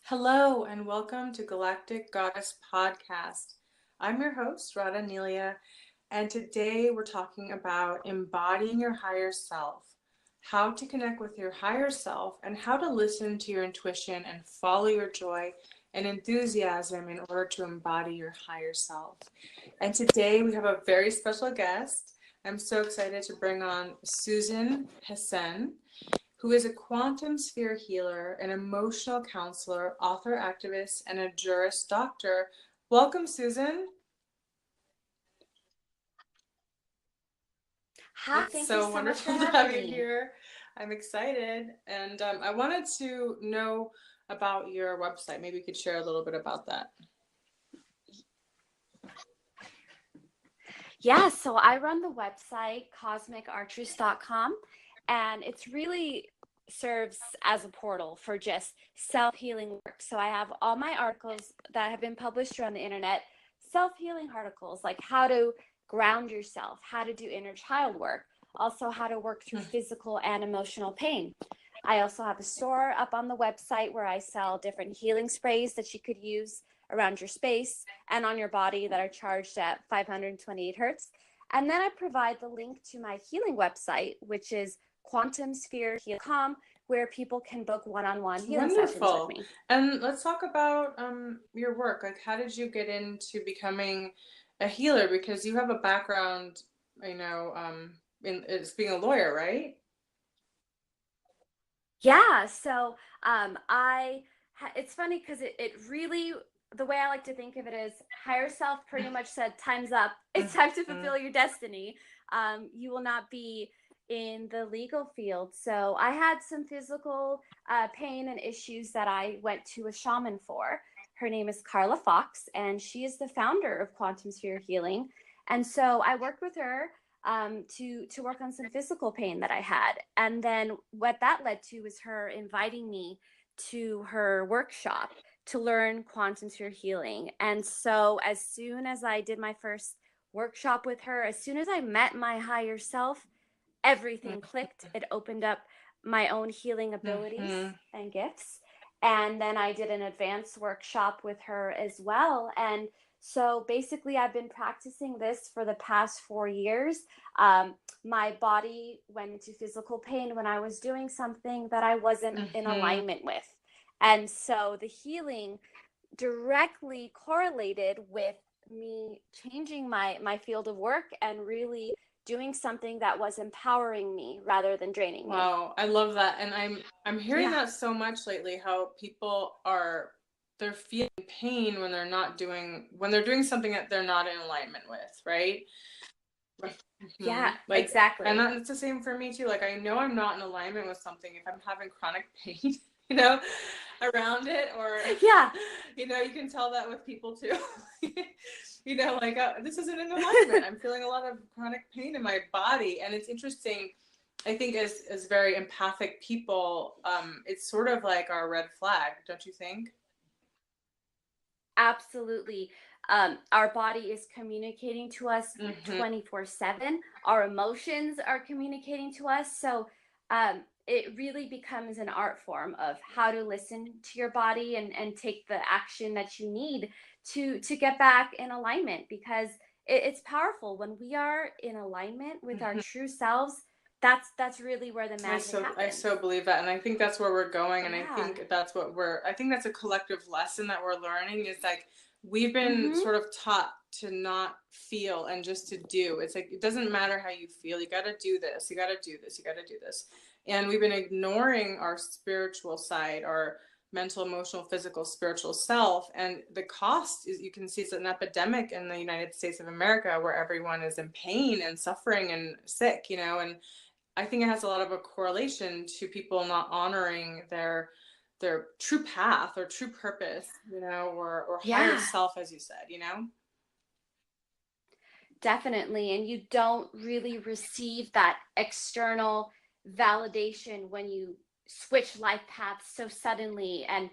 Hello and welcome to Galactic Goddess Podcast. I'm your host, Radha Nelia, and today we're talking about embodying your higher self, how to connect with your higher self, and how to listen to your intuition and follow your joy and enthusiasm in order to embody your higher self. And today we have a very special guest. I'm so excited to bring on Susan Hessen, who is a quantum sphere healer, an emotional counselor, author, activist, and a Juris Doctor. Welcome, Susan. Hi, It's thank you so so much for wonderful to have you having me. here. I'm excited, and I wanted to know about your website. Maybe you could share a little bit about that. Yeah, so I run the website cosmicartress.com, and it's really serves as a portal for just self-healing work. So I have all my articles that have been published around the internet, self-healing articles like how to ground yourself, how to do inner child work, also how to work through physical and emotional pain. I also have a store up on the website where I sell different healing sprays that you could use around your space and on your body that are charged at 528 hertz. And then I provide the link to my healing website, which is quantumsphere.com, where people can book one-on-one healing sessions with Wonderful. me. And let's talk about your work. Like, how did you get into becoming a healer? Because you have a background, in it's being a lawyer, right? Yeah, so it's funny because it really, the way I like to think of it is higher self pretty much said, time's up. It's time to Mhm. fulfill your destiny. You will not be in the legal field. So I had some physical pain and issues that I went to a shaman for. Her name is Carla Fox, and she is the founder of Quantum Sphere Healing. And so I worked with her to work on some physical pain that I had. And then what that led to was her inviting me to her workshop to learn quantum sphere healing. And so as soon as I did my first workshop with her, as soon as I met my higher self, everything clicked. It opened up my own healing abilities Mm-hmm. and gifts. And then I did an advanced workshop with her as well. And so basically, I've been practicing this for the past 4 years. My body went into physical pain when I was doing something that I wasn't in Mm-hmm. alignment with. And so the healing directly correlated with me changing my field of work and really doing something that was empowering me rather than draining me. Wow, I love that. And I'm hearing Yeah. that so much lately, how people are they're feeling pain when they're doing something that they're not in alignment with, right? Yeah, Like, and exactly. that's the same for me too. Like, I know I'm not in alignment with something if I'm having chronic pain, you know, around it, or, Yeah. you can tell that with people too. Like, this isn't in alignment. I'm feeling a lot of chronic pain in my body, and it's interesting. I think as very empathic people, it's sort of like our red flag, don't you think? Absolutely. Our body is communicating to us Mm-hmm. 24/7. Our emotions are communicating to us. So it really becomes an art form of how to listen to your body and take the action that you need to get back in alignment, because it's powerful when we are in alignment with our Mm-hmm. true selves. That's really where the magic I happens. so believe that, and I think that's where we're going, and Yeah. I think that's a collective lesson that we're learning, is like we've been Mm-hmm. sort of taught to not feel and just to do. It's like it doesn't matter how you feel. You got to do this. You got to do this. You got to do this. And we've been ignoring our spiritual side, our mental, emotional, physical, spiritual self, and the cost is, you can see, it's an epidemic in the United States of America where everyone is in pain and suffering and sick, and I think it has a lot of a correlation to people not honoring their true path or true purpose, or higher Yeah. self, as you said. Definitely. And you don't really receive that external validation when you switch life paths so suddenly and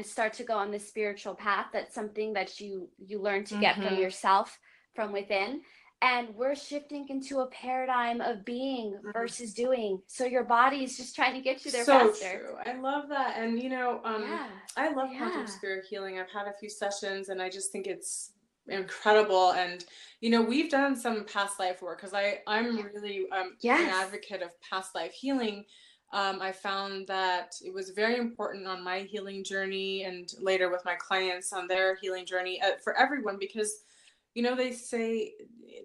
start to go on the spiritual path. That's something that you learn to get from Mm-hmm. yourself, from within. And we're shifting into a paradigm of being versus doing. So your body is just trying to get you there So faster. true. I love that. And Yeah. I love quantum Yeah. spirit healing. I've had a few sessions and I just think it's incredible. And we've done some past life work because I'm really an Yes. advocate of past life healing. I found that it was very important on my healing journey and later with my clients on their healing journey, for everyone, because they say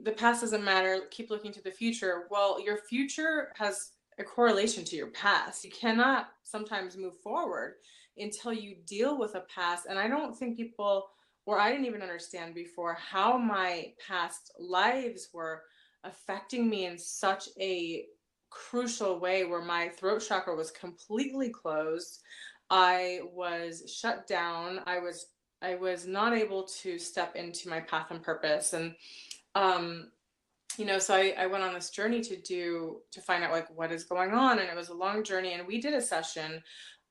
the past doesn't matter, keep looking to the future. Well, your future has a correlation to your past. You cannot sometimes move forward until you deal with a past. And I don't think people, or I didn't even understand before, how my past lives were affecting me in such a crucial way, where my throat chakra was completely closed. I was shut down. I was not able to step into my path and purpose. And um so I went on this journey to find out like what is going on, and it was a long journey. And we did a session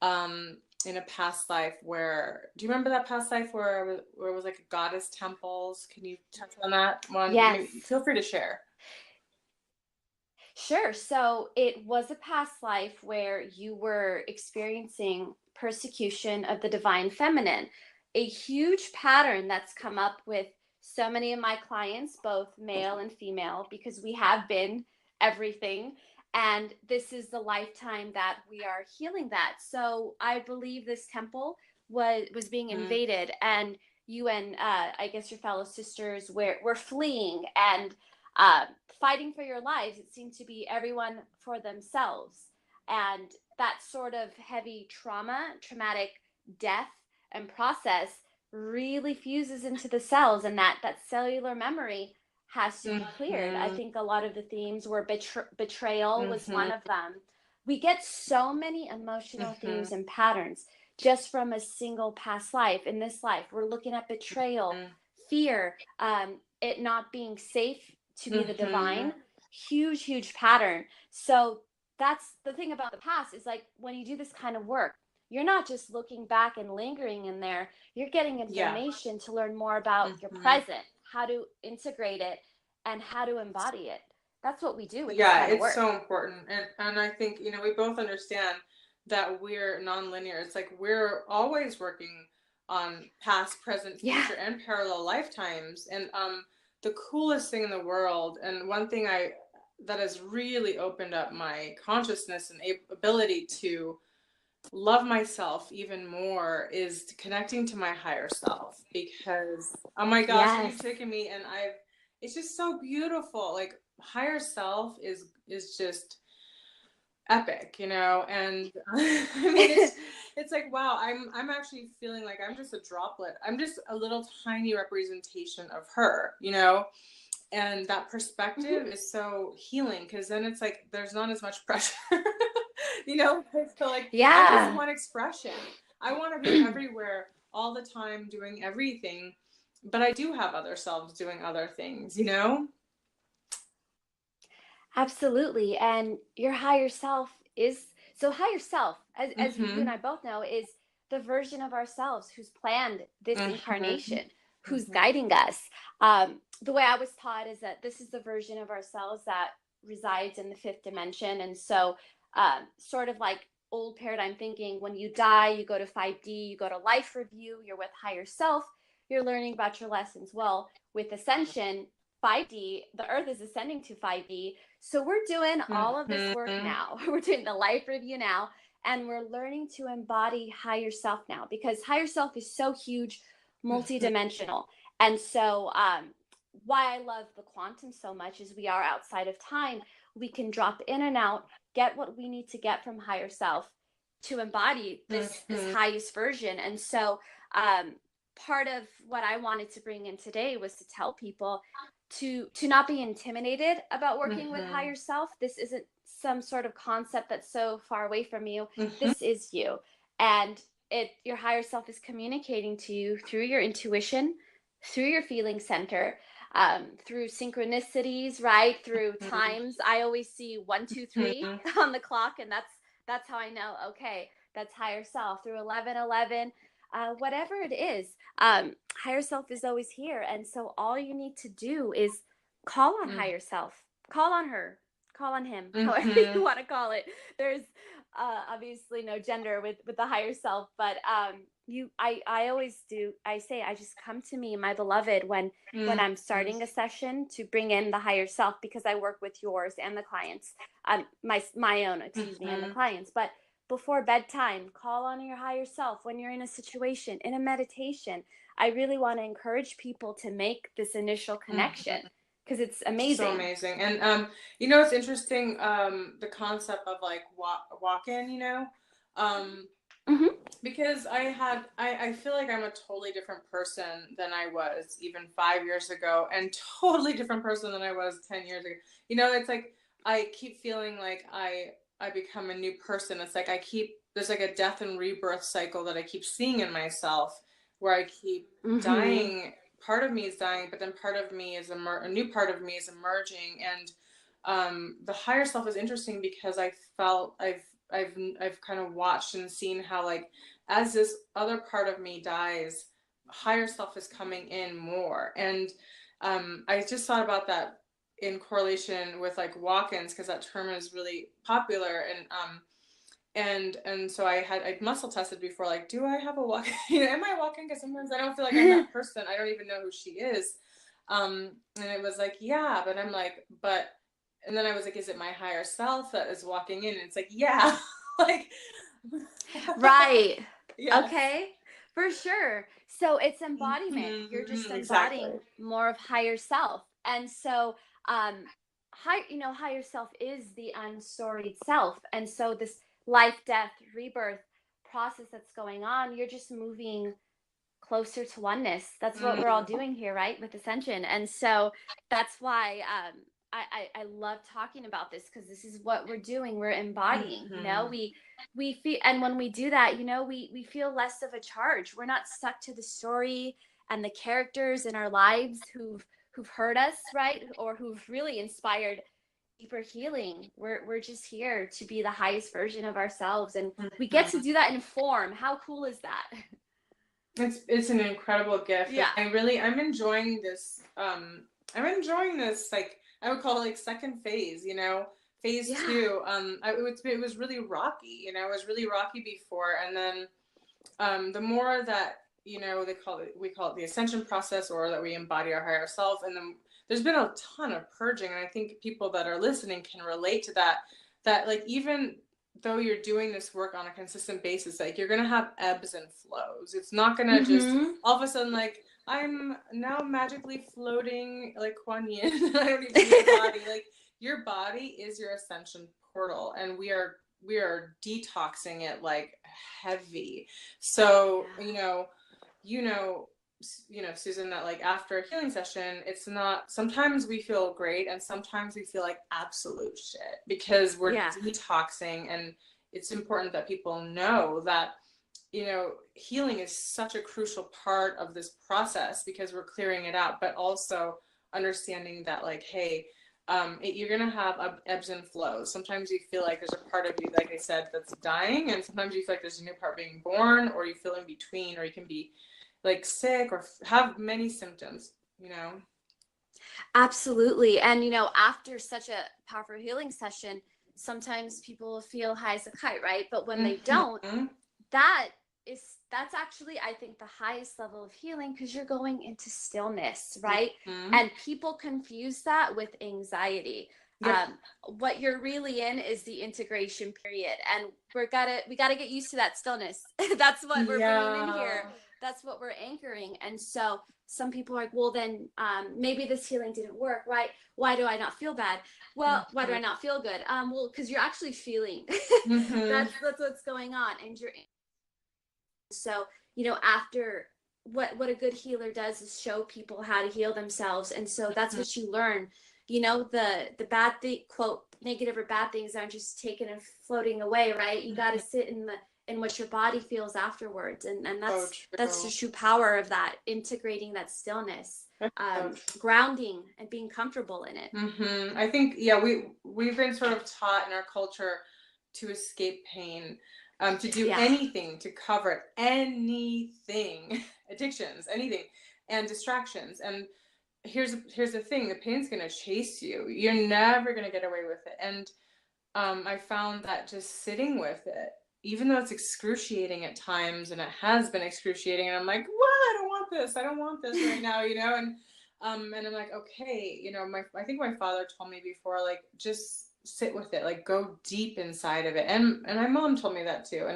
in a past life where, do you remember that past life where it was like a goddess temples? Can you touch on that one? Yes. Maybe, feel free to share. Sure. So it was a past life where you were experiencing persecution of the divine feminine, a huge pattern that's come up with so many of my clients, both male and female, because we have been everything. And this is the lifetime that we are healing that. So I believe this temple was being Mm-hmm. invaded, and you and I guess your fellow sisters were fleeing and uh, fighting for your lives. It seemed to be everyone for themselves. And that sort of heavy traumatic death and process really fuses into the cells, and that cellular memory has to be cleared. I Mm-hmm. think a lot of the themes were betrayal was one Mm-hmm. of them. We get so many emotional Mm-hmm. themes and patterns just from a single past life. In this life, we're looking at betrayal, fear, it not being safe to be the Mm-hmm. divine. Huge pattern. So that's the thing about the past, is like when you do this kind of work, you're not just looking back and lingering in there. You're getting Yeah. information to learn more about your Mm-hmm. present, how to integrate it, and how to embody it. That's what we do with this Yeah, kind of it's work. so important. And I think, we both understand that we're nonlinear. It's like we're always working on past, present, Yeah. future, and parallel lifetimes. And the coolest thing in the world, and one thing I that has really opened up my consciousness and ability to love myself even more, is connecting to my higher self. Because oh my gosh, Yes. you've taken me, and I've it's just so beautiful. Like, higher self is just epic, and I mean, it's like, wow, I'm actually feeling like I'm just a droplet. I'm just a little tiny representation of her. And that Mhm. perspective is so healing, because then it's like there's not as much pressure. I feel like I just Yeah. want expression. I want to be everywhere all the time doing everything, but I do have other selves doing other things. Absolutely. And your higher self is, so higher self, as you and Mhm. I both know, is the version of ourselves who's planned this Mhm. incarnation, who's Mhm. guiding us. The way I was taught is that this is the version of ourselves that resides in the fifth dimension. And so, sort of like old paradigm thinking, when you die, you go to 5D, you go to life review, you're with higher self, you're learning about your lessons. Well, with ascension, 5D, the earth is ascending to 5D. So we're doing all of this work Mhm. now. We're doing the life review now, and we're learning to embody higher self now, because higher self is so huge, Mhm. multidimensional. And so, why I love the quantum so much is we are outside of time. We can drop in and out, get what we need to get from higher self to embody this Mhm. highest version. And so, um, part of what I wanted to bring in today was to tell people to not be intimidated about working with Mhm. higher self. This isn't some sort of concept that's so far away from you. Mhm. This is you. And your higher self is communicating to you through your intuition, through your feeling center, through synchronicities, right? Through Mhm. times. I always see 1, 2, 3 Mhm. on the clock, and that's how I know, okay, that's higher self. Through 1111, whatever it is, higher self is always here. And so all you need to do is call on Mm. higher self, call on her, call on him, however you Mm-hmm. want to call it. There's obviously no gender with the higher self, but I always do. I say, I just come to me, my beloved, when I'm Mm-hmm. starting a session to bring in the higher self, because I work with yours and the clients, my own, excuse me, and the Mm-hmm. clients. But before bedtime, call on your higher self when you're in a situation, in a meditation. I really want to encourage people to make this initial connection Mm-hmm. because it's So amazing. amazing. And you know, it's interesting, the concept of like walk in, you know, um, Hmm. because I feel like I'm a totally different person than I was even 5 years ago, and totally different person than I was 10 years ago. You know, it's like I keep feeling like I become a new person. It's like there's like a death and rebirth cycle that I keep seeing in myself, where I keep Hmm. dying. Part of me is dying, but then part of me is a new part of me is emerging. And the higher self is interesting because I felt I've kind of watched and seen how, like, as this other part of me dies, higher self is coming in more. And I just thought about that in correlation with like walk-ins, because that term is really popular. And so I muscle tested before, like, do I have a walk? You know, am I walking? Because sometimes I don't feel like I'm that person. I don't even know who she is. And it was like, yeah, but I'm like, but, and then I was like, is it my higher self that is walking in? And it's like, yeah, like, Right. yes. Okay. For sure. So it's embodiment. You're just Exactly. embodying more of higher self. And so higher self is the unstoried self. And so this life, death, rebirth process that's going on, you're just moving closer to oneness. That's what we're all Mm-hmm. doing here, right? With ascension. And so that's why I love talking about this, because this is what we're doing. We're embodying, Mm-hmm. we feel, and when we do that, we feel less of a charge. We're not stuck to the story and the characters in our lives who've hurt us, right? Or who've really inspired deeper healing. We're just here to be the highest version of ourselves. And we get to Mm-hmm. do that in form. How cool is that? It's an incredible gift, and Yeah. I'm enjoying this. I'm enjoying this, like, I would call it like second phase. You know, phase Yeah. two. It was really rocky. You know, it was really rocky before, and then the more that, you know, we call it the ascension process, or that we embody our higher self. And then there's been a ton of purging, and I think people that are listening can relate to that. That, like, even though you're doing this work on a consistent basis, like, you're gonna have ebbs and flows. It's not gonna just Mm-hmm. all of a sudden, like, I'm now magically floating like Kuan Yin. I don't even need a body. Like, your body is your ascension portal, and we are detoxing it like heavy. So, Yeah. you know, Susan, that, like, after a healing session, it's not, sometimes we feel great and sometimes we feel like absolute shit because we're Yeah. detoxing. And it's important that people know that, healing is such a crucial part of this process, because we're clearing it out, but also understanding that, like, hey, you're gonna have ebbs and flows. Sometimes you feel like there's a part of you, like I said, that's dying, and sometimes you feel like there's a new part being born, or you feel in between, or you can be like sick or have many symptoms. You know. Absolutely. And after such a powerful healing session, sometimes people feel high as a kite, right? But when they don't, Mm-hmm. that that's actually, I think, the highest level of healing, because you're going into stillness, right? Mm-hmm. And people confuse that with anxiety. Yep. What you're really in is the integration period, and we gotta get used to that stillness. That's what we're bringing in Yeah. here. That's what we're anchoring. And so some people are like, well, then maybe this healing didn't work, right? Why do I not feel bad? Well, why do I not feel good? Well, because you're actually feeling. Mm-hmm. That's what's going on, and you're. So, after, what a good healer does is show people how to heal themselves. And so that's what you learn. The bad thing, quote, negative or bad things aren't just taken and floating away, right? You got to sit in what your body feels afterwards. And So that's the true. true power of that, integrating that stillness, That's so true. grounding and being comfortable in it. Mm-hmm. I think, yeah, we've been sort of taught in our culture to escape pain, to do Yeah. anything to cover anything, addictions, anything, and distractions. And here's the thing, the pain's going to chase you. You're never going to get away with it. And I found that just sitting with it, even though it's excruciating at times, and it has been excruciating, and I'm like, what? I don't want this. I don't want this right now, and I'm like, okay, I think my father told me before, like, just sit with it, like, go deep inside of it, and my mom told me that too,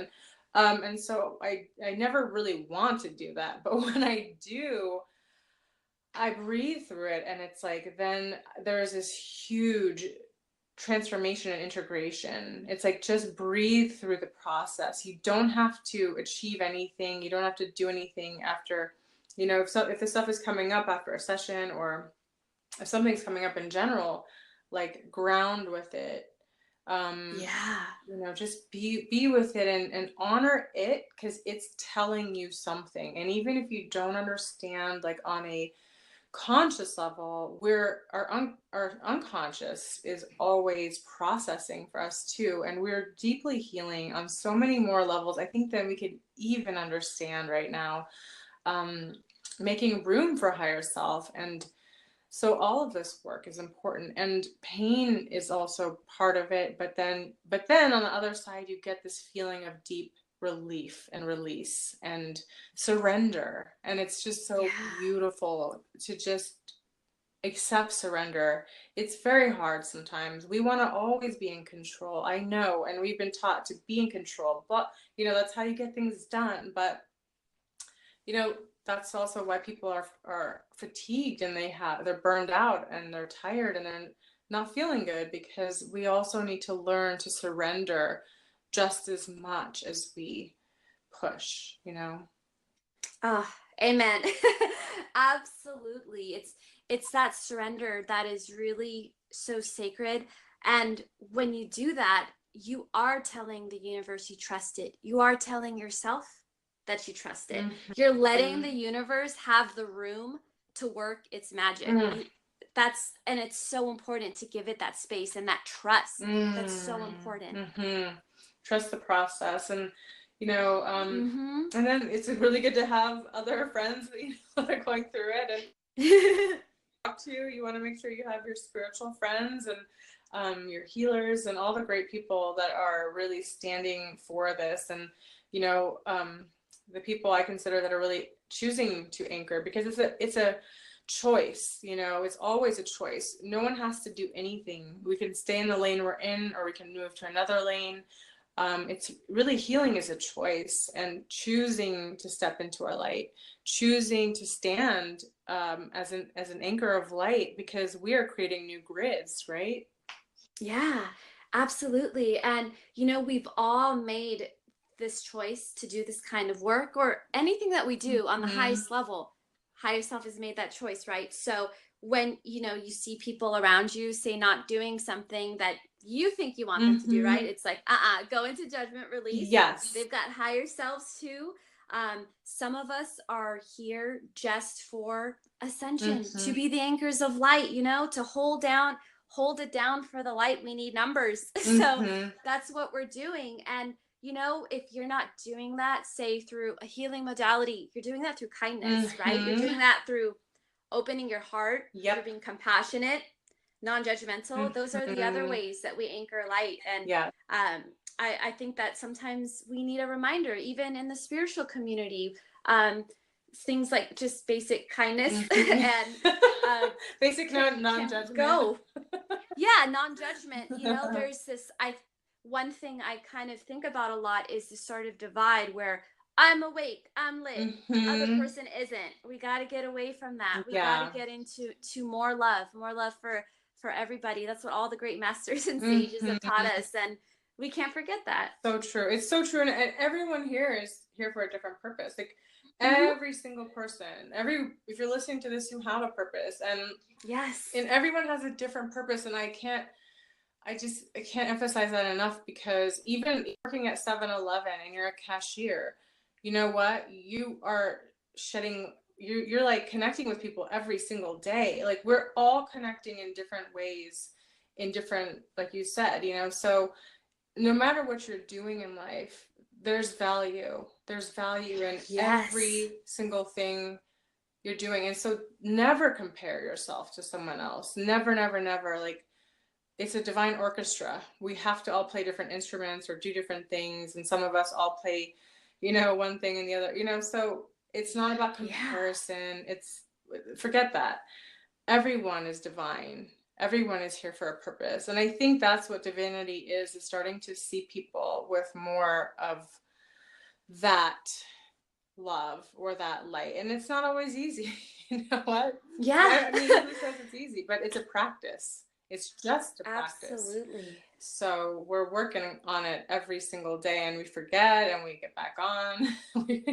and so I never really want to do that, but when I do, I breathe through it, and it's like then there's this huge transformation and integration. It's like just breathe through the process. You don't have to achieve anything. You don't have to do anything after, if the stuff is coming up after a session, or if something's coming up in general, like ground with it. Yeah. Just be with it, and honor it, because it's telling you something. And even if you don't understand, like on a conscious level, our unconscious is always processing for us too, and we're deeply healing on so many more levels, I think, than we could even understand right now. Making room for higher self, and so all of this work is important, and pain is also part of it, but then on the other side, you get this feeling of deep relief and release and surrender, and it's just so Yeah. beautiful to just accept surrender. It's very hard sometimes. We want to always be in control, I know, and we've been taught to be in control, but that's how you get things done. But that's also why people are fatigued, and they're burned out, and they're tired, and they're not feeling good, because we also need to learn to surrender just as much as we push. Oh, amen. Absolutely. It's that surrender that is really so sacred. And when you do that, you are telling the universe you trust it. You are telling yourself that you trust it. You're letting the universe have the room to work its magic. And it's so important to give it that space and that trust. That's so important. Trust the process, and and then it's really good to have other friends that are going through it and talk to. You want to make sure you have your spiritual friends, and your healers, and all the great people that are really standing for this, and the people I consider that are really choosing to anchor, because it's a choice. It's always a choice. No one has to do anything. We can stay in the lane we're in, or we can move to another lane. It's really, healing is a choice, and choosing to step into our light, choosing to stand as an anchor of light, because we are creating new grids, right? Yeah, absolutely. And we've all made this choice to do this kind of work, or anything that we do on the highest level. Higher self has made that choice, right? So when you see people around you, say, not doing something that you think you want them to do, right? It's like, go into judgment, release. Yes. They've got higher selves too. Some of us are here just for ascension, to be the anchors of light, to hold it down for the light. We need numbers. So that's what we're doing. And if you're not doing that, say through a healing modality, you're doing that through kindness, right? You're doing that through opening your heart. Yep. You're being compassionate, non-judgmental. Those are the other ways that we anchor light. And I think that sometimes we need a reminder, even in the spiritual community, things like just basic kindness and basic non-judgment. Non-judgment. There's this one thing I kind of think about a lot is this sort of divide where I'm awake, I'm lit, other person isn't. We got to get away from that. We got to get into more love for everybody. That's what all the great masters and sages have taught us, and we can't forget that. So true. It's so true, and everyone here is here for a different purpose. Like every single person, if you're listening to this, you have a purpose, and yes, and everyone has a different purpose, and I can't emphasize that enough, because even working at 7-Eleven and you're a cashier, you know what? You are you're like connecting with people every single day. Like we're all connecting in different ways, in different, like you said, so no matter what you're doing in life, there's value. There's value in every single thing you're doing. And so never compare yourself to someone else. Never, never, never. Like, it's a divine orchestra. We have to all play different instruments or do different things. And some of us all play, one thing and the other, so it's not about Yeah. comparison. Forget that. Everyone is divine. Everyone is here for a purpose. And I think that's what divinity is starting to see people with more of that love or that light. And it's not always easy. You know what? Yeah. I mean, who says it's easy? But it's a practice. It's just a practice. Absolutely. So we're working on it every single day, and we forget and we get back on. We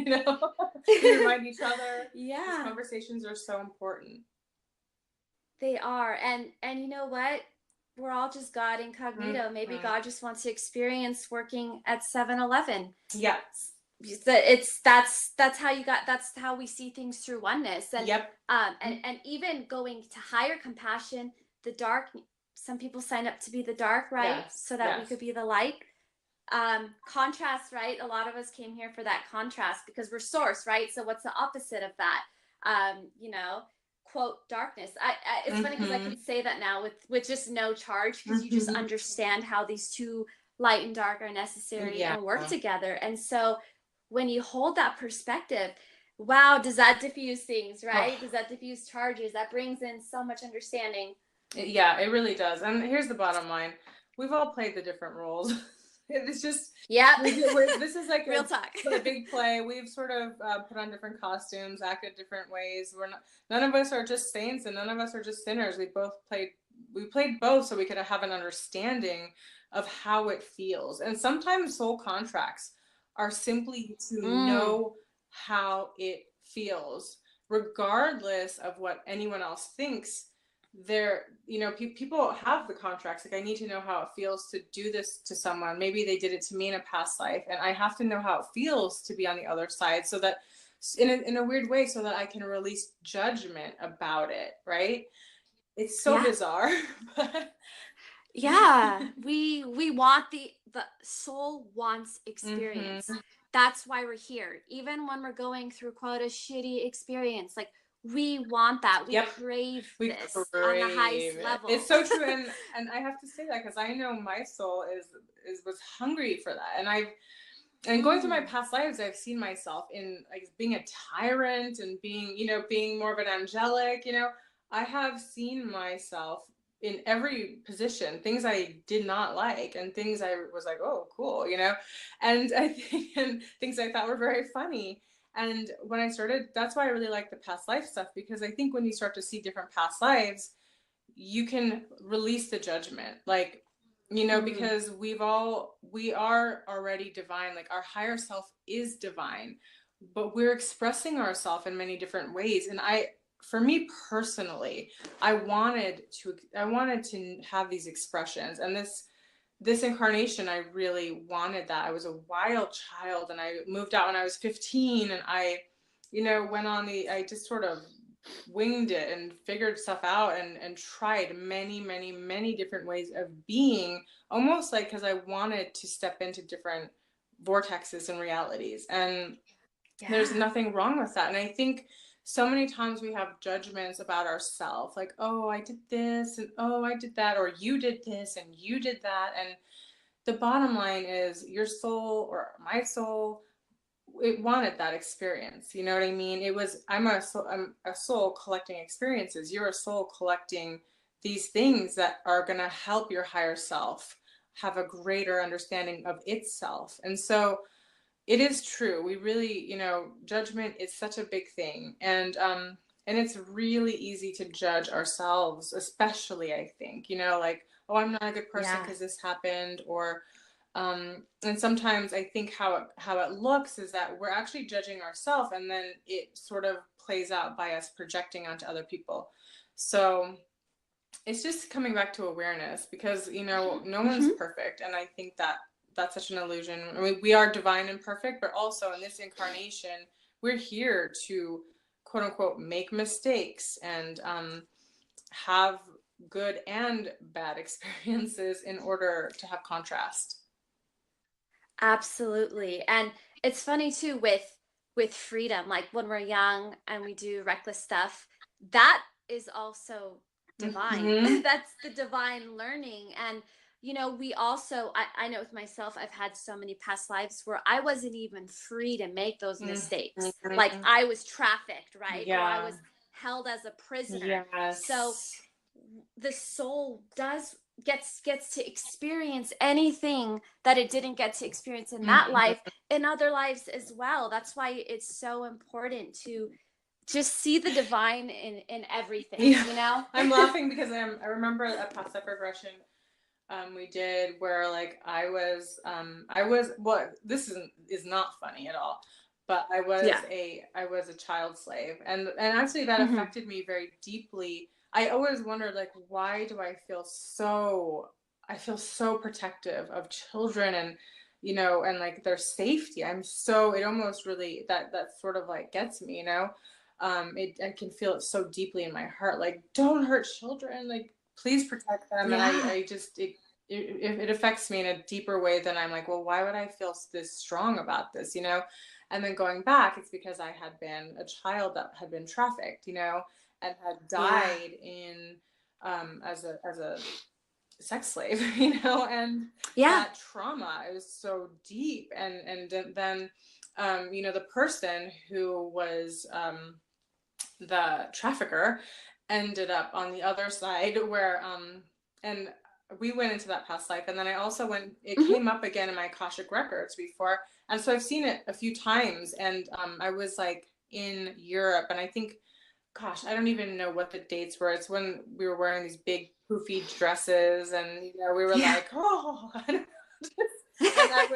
remind each other. These Yeah. conversations are so important. They are. And you know what? We're all just God incognito. Mm-hmm. Maybe God just wants to experience working at 7-Eleven. Yes. That's how that's how we see things through oneness. And yep. And even going to higher compassion, the dark, some people sign up to be the dark, right? Yes. So that we could be the light. Contrast, right? A lot of us came here for that contrast because we're source, right? So what's the opposite of that? Quote, darkness. It's funny because I can say that now with just no charge, because you just understand how these two, light and dark, are necessary and work together. And so when you hold that perspective, wow, does that diffuse things, right? Does that diffuse charges? That brings in so much understanding. Yeah, it really does. And here's the bottom line. We've all played the different roles. It's just, this is like real talk. A big play. We've sort of put on different costumes, acted different ways. None of us are just saints, and none of us are just sinners. We played both so we could have an understanding of how it feels. And sometimes soul contracts are simply to know how it feels, regardless of what anyone else thinks. People have the contracts. Like, I need to know how it feels to do this to someone. Maybe they did it to me in a past life, and I have to know how it feels to be on the other side, so that in a weird way, so that I can release judgment about it, right? It's so bizarre. But yeah, we want the soul wants experience. That's why we're here. Even when we're going through, quote, a shitty experience, like, we want that. We crave this on the highest level. It's so true. And I have to say that because I know my soul was hungry for that. And going through my past lives, I've seen myself in, like, being a tyrant and being more of an angelic. I have seen myself in every position, things I did not like and things I was like, oh, cool, and and things I thought were very funny. And when I started, that's why I really like the past life stuff, because I think when you start to see different past lives, you can release the judgment, like, because we are already divine. Like, our higher self is divine, but we're expressing ourselves in many different ways. And for me personally, I wanted to have these expressions, and this incarnation, I really wanted that. I was a wild child, and I moved out when I was 15, and I I just sort of winged it and figured stuff out, and tried many, many, many different ways of being, almost like because I wanted to step into different vortexes and realities. And there's nothing wrong with that. And I think so many times we have judgments about ourselves, like, oh, I did this, and oh, I did that, or you did this and you did that. And the bottom line is, your soul, or my soul, it wanted that experience. You know what I mean? I'm a soul collecting experiences. You're a soul collecting these things that are going to help your higher self have a greater understanding of itself. And so it is true. We really, judgment is such a big thing. And it's really easy to judge ourselves, especially, I think, like, oh, I'm not a good person because this happened. Or and sometimes I think how it looks is that we're actually judging ourselves, and then it sort of plays out by us projecting onto other people. So it's just coming back to awareness, because no one's perfect, and I think that that's such an illusion. I mean, we are divine and perfect, but also in this incarnation, we're here to, quote unquote, make mistakes and have good and bad experiences in order to have contrast. Absolutely. And it's funny too, with freedom, like when we're young and we do reckless stuff, that is also divine. Mm-hmm. That's the divine learning. And we also, I know with myself, I've had so many past lives where I wasn't even free to make those mistakes. Like Mm-hmm. I was trafficked, right? Or I Yeah. was held as a prisoner. So Yes. the soul gets to experience anything that it didn't get to experience in that Mm-hmm. life in other lives as well. That's why it's so important to just see the divine in everything, Yeah. I'm laughing because I remember a past life regression we did where like I was well, this is not funny at all, but Yeah. I was a child slave, and actually that Mm-hmm. affected me very deeply. I always wondered, like, why do I feel so protective of children, and and like their safety. It almost really that sort of like gets me, I can feel it so deeply in my heart, like, don't hurt children, like, please protect them. And Yeah. I just it affects me in a deeper way than I'm like, well, why would I feel this strong about this, and then going back, it's because I had been a child that had been trafficked, and had Yeah. died in as a sex slave, and Yeah. that trauma is so deep. And then the person who was the trafficker ended up on the other side where and we went into that past life, and then I also went it Mm-hmm. came up again in my Akashic records before, and so I've seen it a few times. And I was like in Europe, and I think, gosh, I don't even know what the dates were. It's when we were wearing these big poofy dresses, and we were Yeah. like, oh, and I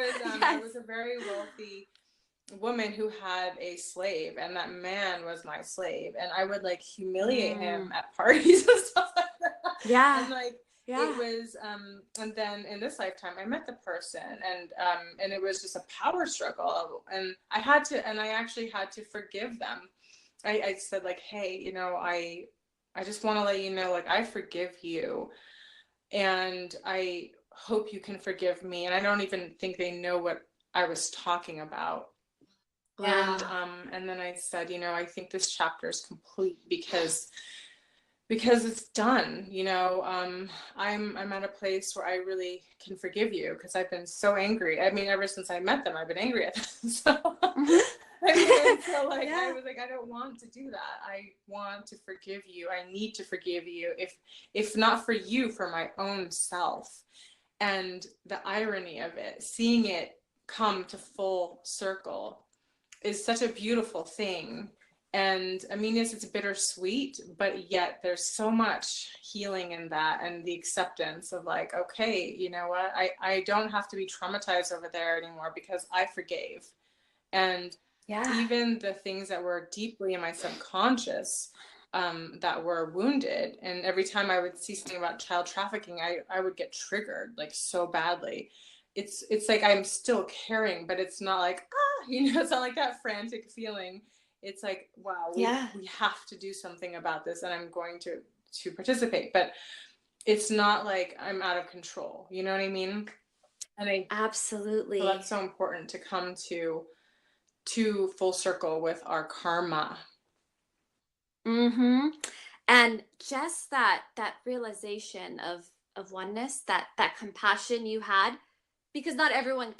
Yes. was a very wealthy woman who had a slave, and that man was my slave, and I would like humiliate him Mm. at parties and stuff like that. And Yeah. like it Yeah. was and then in this lifetime I met the person, and it was just a power struggle, and I actually had to forgive them. I said, like, hey, I just want to let you know, like, I forgive you, and I hope you can forgive me. And I don't even think they know what I was talking about. Wow. And then I said, I think this chapter is complete because it's done. I'm at a place where I really can forgive you, because I've been so angry. I mean, ever since I met them, I've been angry at them. So I mean, and so like I Yeah. was like, I don't want to do that. I want to forgive you. I need to forgive you, if not for you, for my own self. And the irony of it, seeing it come to full circle, is such a beautiful thing. And I mean, yes, it's bittersweet, but yet there's so much healing in that, and the acceptance of, like, okay, you know what? I don't have to be traumatized over there anymore, because I forgave. And Yeah. even the things that were deeply in my subconscious, that were wounded, and every time I would see something about child trafficking, I would get triggered, like, so badly. It's like I'm still caring, but it's not like, it's not like that frantic feeling. It's like, wow, Yeah. we have to do something about this, and I'm going to participate. But it's not like I'm out of control. You know what I mean? And I feel Absolutely. that's so important, to come to full circle with our karma. Mm-hmm. And just that realization of oneness, that compassion you had, because not everyone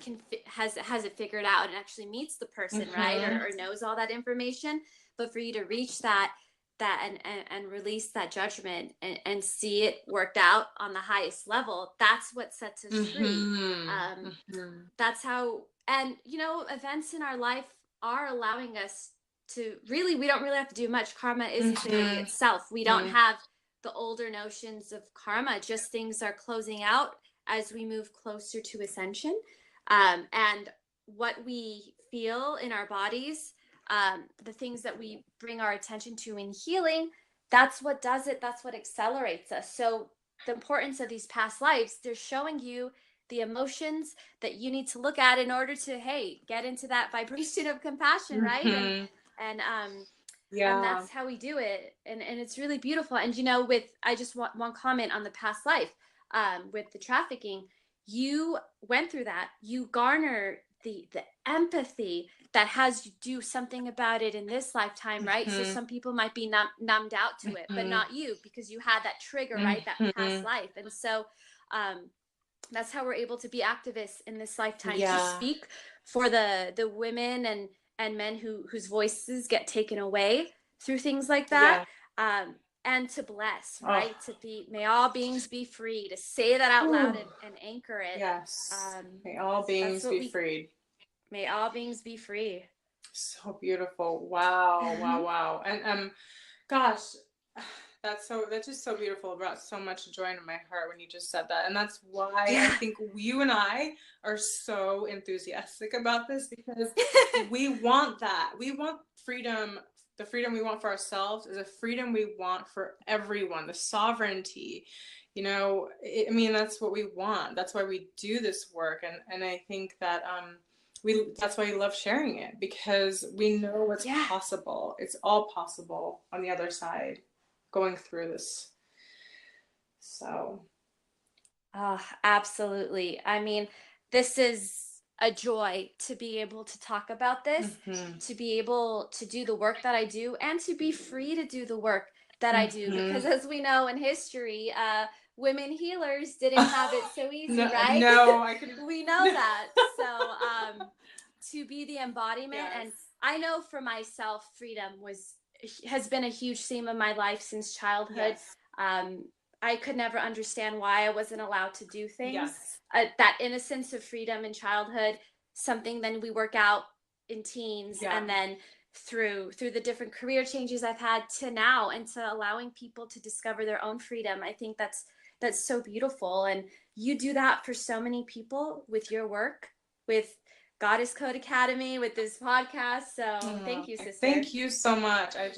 has it figured out and actually meets the person, right, Mm-hmm. or knows all that information. But for you to reach that and release that judgment and see it worked out on the highest level, that's what sets us free. Mm-hmm. um Mm-hmm. that's how. And events in our life are allowing us to really, we don't really have to do much. Karma is clearing Mm-hmm. itself. We don't have the older notions of karma, just things are closing out as we move closer to ascension. And what we feel in our bodies, the things that we bring our attention to in healing, that's what does it. That's what accelerates us. So the importance of these past lives, they're showing you the emotions that you need to look at in order to, hey, get into that vibration of compassion, right? and Mm-hmm. and um and Yeah. that's how we do it. And it's really beautiful. And with, I just want one comment on the past life, with the trafficking. You went through that, you garner the empathy that has you do something about it in this lifetime, right? So some people might be numbed out to it, but not you, because you had that trigger, right? That past life. And so that's how we're able to be activists in this lifetime, to speak for the women and men whose voices get taken away through things like that. And to bless, right? To be, may all beings be free, to say that out loud and anchor it. May all beings be freed. May all beings be free. So beautiful. Wow. Wow. And gosh, that's just so beautiful. It brought so much joy into my heart when you just said that. And that's why I think you and I are so enthusiastic about this, because we want that. We want freedom. The freedom we want for ourselves is a freedom we want for everyone. The sovereignty, you know, I mean, that's what we want. That's why we do this work. And I think that, that's why we love sharing it, because we know what's possible. It's all possible on the other side, going through this. So. Oh, absolutely. I mean, this is a joy to be able to talk about this, to be able to do the work that I do, and to be free to do the work that I do. Because as we know in history, women healers didn't have it so easy, right? No, I couldn't. We know that. So to be the embodiment, and I know for myself, freedom has been a huge theme of my life since childhood. I could never understand why I wasn't allowed to do things. That innocence of freedom in childhood, something then we work out in teens, and then through the different career changes I've had to now, and to allowing people to discover their own freedom. I think that's so beautiful. And you do that for so many people with your work, with Goddess Code Academy, with this podcast. So thank you, sister. Thank you so much. I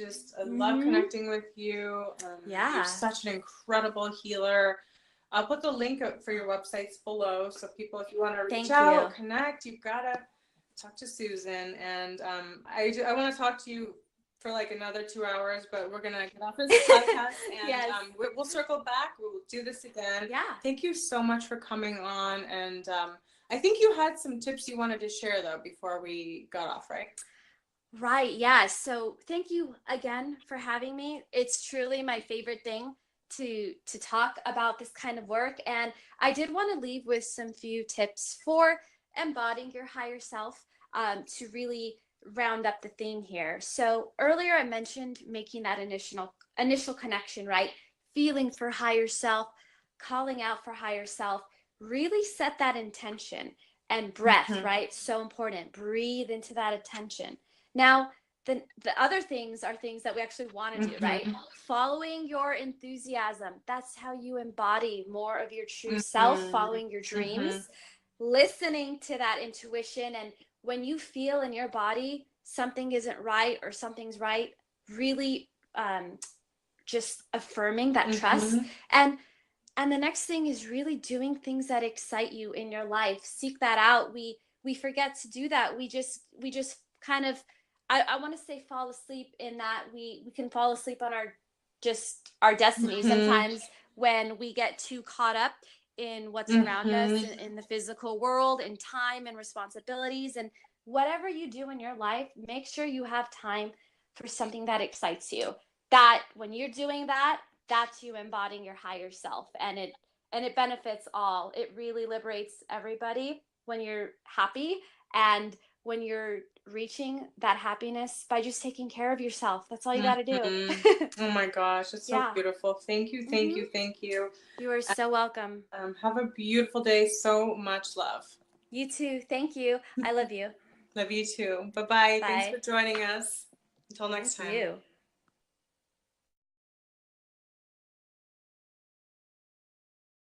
love connecting with you. You're such an incredible healer. I'll put the link up for your websites below. So people, if you want to reach out, connect, you've got to talk to Susan. And I want to talk to you for like another 2 hours, but we're going to get off this podcast and we'll circle back. We'll do this again. Thank you so much for coming on. And I think you had some tips you wanted to share, though, before we got off, right? Right. Yeah. So thank you again for having me. It's truly my favorite thing to talk about this kind of work. And I did want to leave with some few tips for embodying your higher self, to really round up the theme here. So earlier I mentioned making that initial connection, right? Feeling for higher self, calling out for higher self. Really set that intention. And breath, right? So important. Breathe into that attention. Now, the other things are things that we actually want to do, right? Following your enthusiasm. That's how you embody more of your true self, following your dreams, listening to that intuition. And when you feel in your body something isn't right or something's right, really just affirming that trust. And the next thing is really doing things that excite you in your life. Seek that out. We forget to do that. We just kind of, I want to say fall asleep in that we can fall asleep on our destiny sometimes when we get too caught up in what's around us in the physical world, in time and responsibilities. And whatever you do in your life, make sure you have time for something that excites you. That when you're doing that, that's you embodying your higher self, and it benefits all. It really liberates everybody when you're happy, and when you're reaching that happiness by just taking care of yourself. That's all you got to do. Oh my gosh, it's so beautiful. Thank you, thank you, thank you. You are so welcome. Have a beautiful day. So much love. You too. Thank you. I love you. Love you too. Bye-bye. Thanks for joining us. Until next time. Thank you.